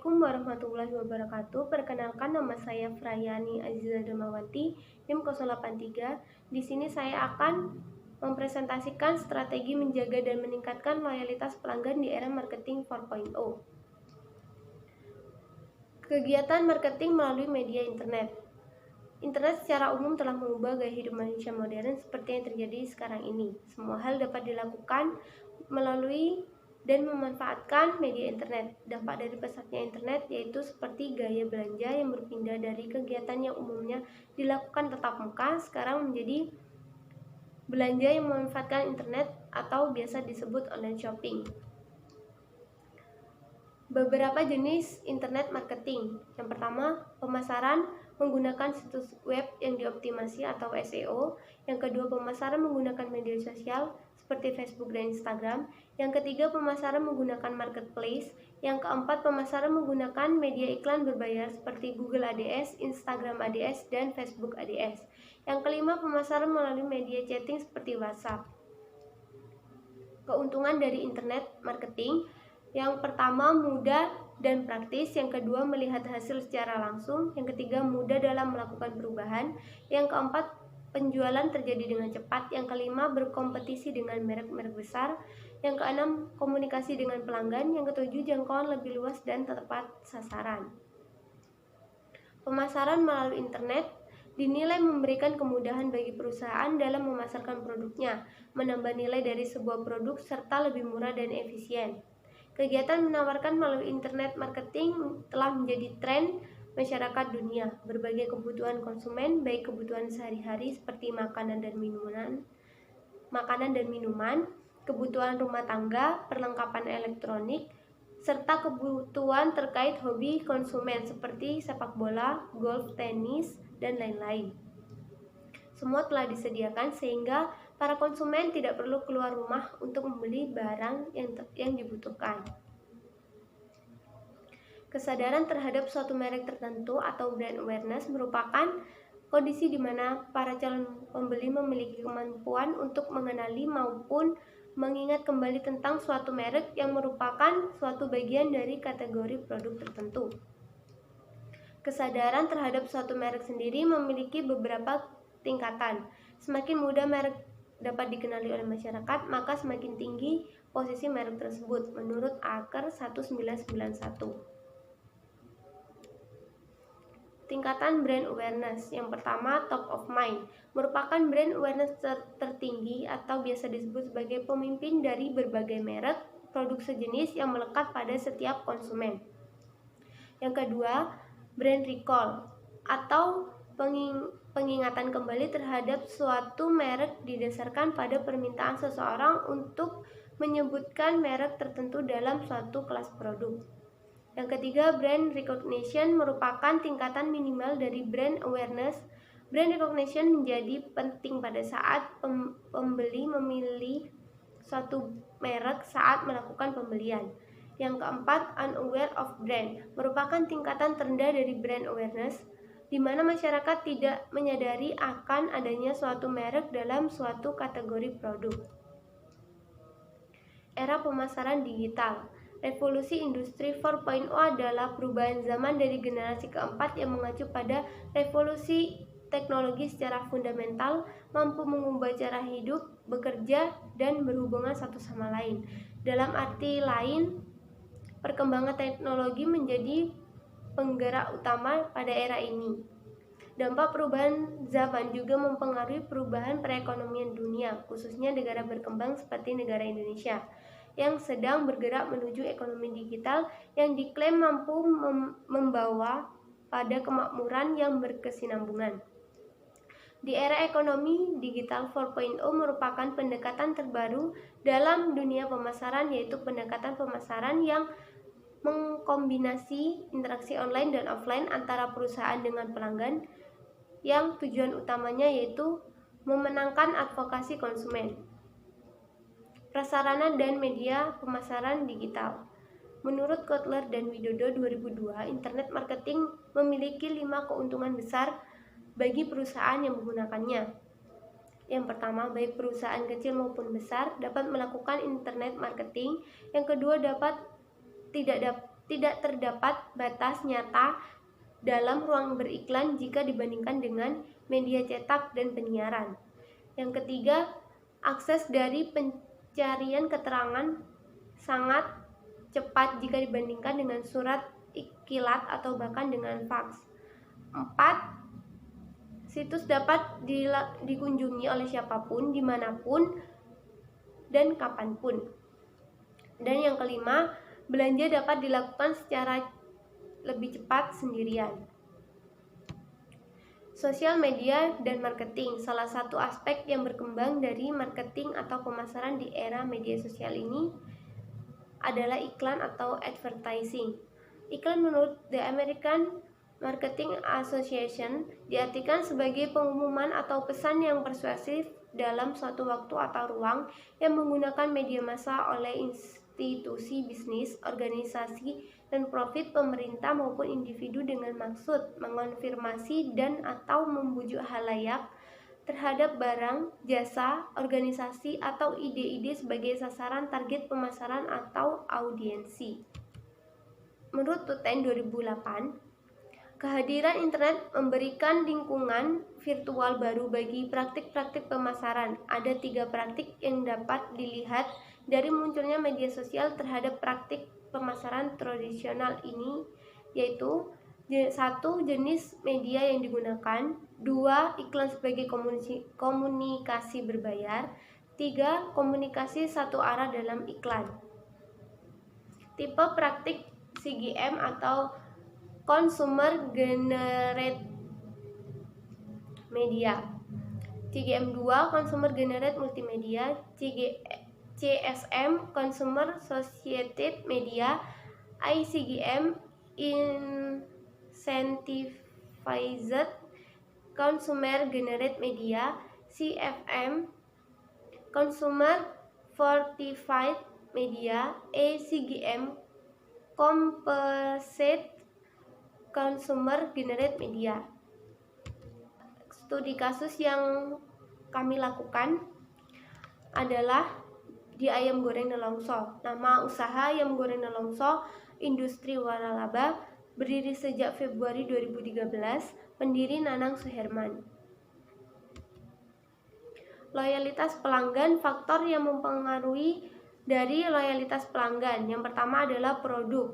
Assalamualaikum warahmatullahi wabarakatuh. Perkenalkan, nama saya Frayani Aziza Dermawanti, NIM 083. Di sini saya akan mempresentasikan strategi menjaga dan meningkatkan loyalitas pelanggan di era marketing 4.0. Kegiatan marketing melalui media internet. Internet secara umum telah mengubah gaya hidup manusia modern seperti yang terjadi sekarang ini. Semua hal dapat dilakukan melalui dan memanfaatkan media internet. Dampak dari pesatnya internet yaitu seperti gaya belanja yang berpindah dari kegiatan yang umumnya dilakukan tatap muka sekarang menjadi belanja yang memanfaatkan internet atau biasa disebut online shopping. Beberapa jenis internet marketing. Yang pertama, pemasaran menggunakan situs web yang dioptimasi atau SEO. Yang kedua, pemasaran menggunakan media sosial seperti Facebook dan Instagram. Yang ketiga, pemasaran menggunakan marketplace. Yang keempat, pemasaran menggunakan media iklan berbayar seperti Google ADS, Instagram ADS, dan Facebook ADS. Yang kelima, pemasaran melalui media chatting seperti WhatsApp. Keuntungan dari internet marketing. Yang pertama, mudah dan praktis. Yang kedua, melihat hasil secara langsung. Yang ketiga, mudah dalam melakukan perubahan. Yang keempat, penjualan terjadi dengan cepat. Yang kelima, berkompetisi dengan merek-merek besar. Yang keenam, komunikasi dengan pelanggan. Yang ketujuh, jangkauan lebih luas dan tepat sasaran. Pemasaran melalui internet dinilai memberikan kemudahan bagi perusahaan dalam memasarkan produknya, menambah nilai dari sebuah produk, serta lebih murah dan efisien. Kegiatan menawarkan melalui internet marketing telah menjadi tren masyarakat dunia. Berbagai kebutuhan konsumen, baik kebutuhan sehari-hari seperti makanan dan minuman, kebutuhan rumah tangga, perlengkapan elektronik, serta kebutuhan terkait hobi konsumen seperti sepak bola, golf, tenis, dan lain-lain. Semua telah disediakan sehingga para konsumen tidak perlu keluar rumah untuk membeli barang yang dibutuhkan. Kesadaran terhadap suatu merek tertentu atau brand awareness merupakan kondisi di mana para calon pembeli memiliki kemampuan untuk mengenali maupun mengingat kembali tentang suatu merek yang merupakan suatu bagian dari kategori produk tertentu. Kesadaran terhadap suatu merek sendiri memiliki beberapa tingkatan. Semakin mudah merek dapat dikenali oleh masyarakat, maka semakin tinggi posisi merek tersebut menurut Aker 1991. Tingkatan brand awareness. Yang pertama, top of mind, merupakan brand awareness tertinggi atau biasa disebut sebagai pemimpin dari berbagai merek produk sejenis yang melekat pada setiap konsumen. Yang kedua, brand recall atau pengingatan kembali terhadap suatu merek didasarkan pada permintaan seseorang untuk menyebutkan merek tertentu dalam suatu kelas produk. Yang ketiga, brand recognition merupakan tingkatan minimal dari brand awareness. Brand recognition menjadi penting pada saat pembeli memilih suatu merek saat melakukan pembelian. Yang keempat, unaware of brand merupakan tingkatan terendah dari brand awareness, di mana masyarakat tidak menyadari akan adanya suatu merek dalam suatu kategori produk. Era pemasaran digital. Revolusi industri 4.0 adalah perubahan zaman dari generasi keempat yang mengacu pada revolusi teknologi secara fundamental, mampu mengubah cara hidup, bekerja, dan berhubungan satu sama lain. Dalam arti lain, perkembangan teknologi menjadi penggerak utama pada era ini. Dampak perubahan zaman juga mempengaruhi perubahan perekonomian dunia, khususnya negara berkembang seperti negara Indonesia, yang sedang bergerak menuju ekonomi digital yang diklaim mampu membawa pada kemakmuran yang berkesinambungan. Di era ekonomi digital 4.0 merupakan pendekatan terbaru dalam dunia pemasaran, yaitu pendekatan pemasaran yang mengkombinasi interaksi online dan offline antara perusahaan dengan pelanggan, yang tujuan utamanya yaitu memenangkan advokasi konsumen. Prasarana dan media pemasaran digital. Menurut Kotler dan Widodo 2002, internet marketing memiliki 5 keuntungan besar bagi perusahaan yang menggunakannya. Yang pertama, baik perusahaan kecil maupun besar dapat melakukan internet marketing. Yang kedua, Tidak terdapat batas nyata dalam ruang beriklan jika dibandingkan dengan media cetak dan penyiaran. Yang ketiga, akses dari pencarian keterangan sangat cepat jika dibandingkan dengan surat kilat atau bahkan dengan faks. 4. Situs dapat dikunjungi oleh siapapun, dimanapun, dan kapanpun. Dan yang kelima, belanja dapat dilakukan secara lebih cepat sendirian. Sosial media dan marketing, salah satu aspek yang berkembang dari marketing atau pemasaran di era media sosial ini adalah iklan atau advertising. Iklan menurut The American Marketing Association diartikan sebagai pengumuman atau pesan yang persuasif dalam suatu waktu atau ruang yang menggunakan media massa oleh institusi bisnis, organisasi, dan profit pemerintah maupun individu dengan maksud mengonfirmasi dan atau membujuk halayak terhadap barang, jasa, organisasi, atau ide-ide sebagai sasaran target pemasaran atau audiensi. Menurut Tuten 2008, kehadiran internet memberikan lingkungan virtual baru bagi praktik-praktik pemasaran. Ada 3 praktik yang dapat dilihat dari munculnya media sosial terhadap praktik pemasaran tradisional ini, yaitu 1. Jenis media yang digunakan, 2. Iklan sebagai komunikasi berbayar, 3. Komunikasi satu arah dalam iklan. Tipe praktik CGM atau Consumer Generated Media. CGM 2 Consumer Generated Multimedia, CSM Consumer Associated Media, ICGM Incentivized Consumer Generated Media, CFM Consumer Fortified Media, ACGM Composite Consumer Generated Media. Studi kasus yang kami lakukan adalah di ayam goreng Nelongso. Nama usaha ayam goreng Nelongso Industri Waralaba, berdiri sejak Februari 2013, pendiri Nanang Suherman. Loyalitas pelanggan, faktor yang mempengaruhi dari loyalitas pelanggan. Yang pertama adalah produk.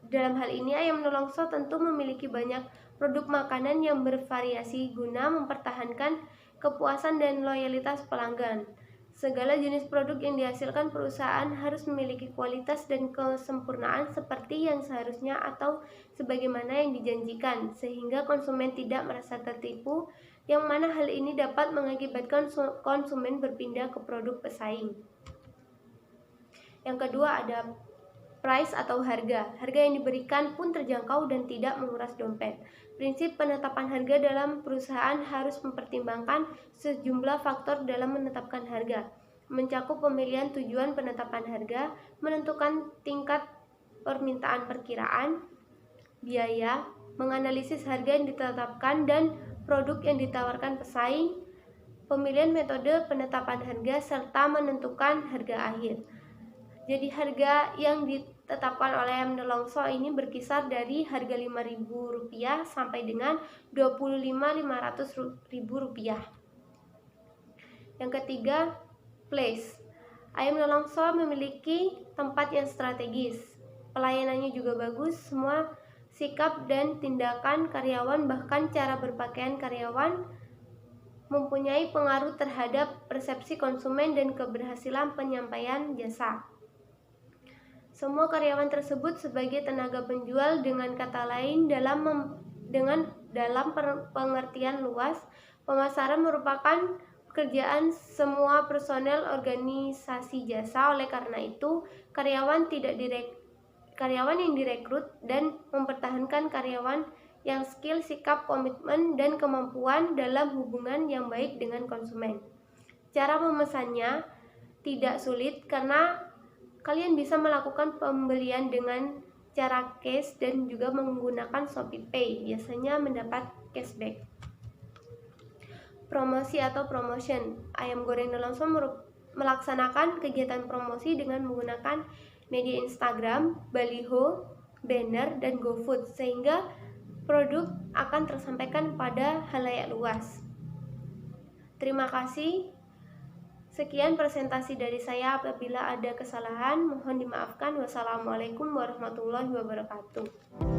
Dalam hal ini ayam Nelongso tentu memiliki banyak produk makanan yang bervariasi guna mempertahankan kepuasan dan loyalitas pelanggan. Segala jenis produk yang dihasilkan perusahaan harus memiliki kualitas dan kesempurnaan seperti yang seharusnya atau sebagaimana yang dijanjikan, sehingga konsumen tidak merasa tertipu, yang mana hal ini dapat mengakibatkan konsumen berpindah ke produk pesaing. Yang kedua ada price atau harga. Harga yang diberikan pun terjangkau dan tidak menguras dompet. Prinsip penetapan harga dalam perusahaan harus mempertimbangkan sejumlah faktor dalam menetapkan harga, mencakup pemilihan tujuan penetapan harga, menentukan tingkat permintaan perkiraan, biaya, menganalisis harga yang ditetapkan dan produk yang ditawarkan pesaing, pemilihan metode penetapan harga, serta menentukan harga akhir. Jadi harga yang ditetapkan oleh ayam Nelongso ini berkisar dari harga Rp5.000 sampai dengan Rp25.500.000. Yang ketiga, place. Ayam Nelongso memiliki tempat yang strategis. Pelayanannya juga bagus, semua sikap dan tindakan karyawan bahkan cara berpakaian karyawan mempunyai pengaruh terhadap persepsi konsumen dan keberhasilan penyampaian jasa. Semua karyawan tersebut sebagai tenaga penjual, dengan kata lain dalam pengertian luas, pemasaran merupakan pekerjaan semua personel organisasi jasa. Oleh karena itu, karyawan yang direkrut dan mempertahankan karyawan yang skill, sikap, komitmen, dan kemampuan dalam hubungan yang baik dengan konsumen. Cara memesannya tidak sulit karena kalian bisa melakukan pembelian dengan cara cash dan juga menggunakan ShopeePay, biasanya mendapat cashback. Promosi atau promotion. Ayam goreng Nelongso melaksanakan kegiatan promosi dengan menggunakan media Instagram, baliho, banner, dan GoFood, sehingga produk akan tersampaikan pada halayak luas. Terima kasih. Sekian presentasi dari saya. Apabila ada kesalahan, mohon dimaafkan. Wassalamualaikum warahmatullahi wabarakatuh.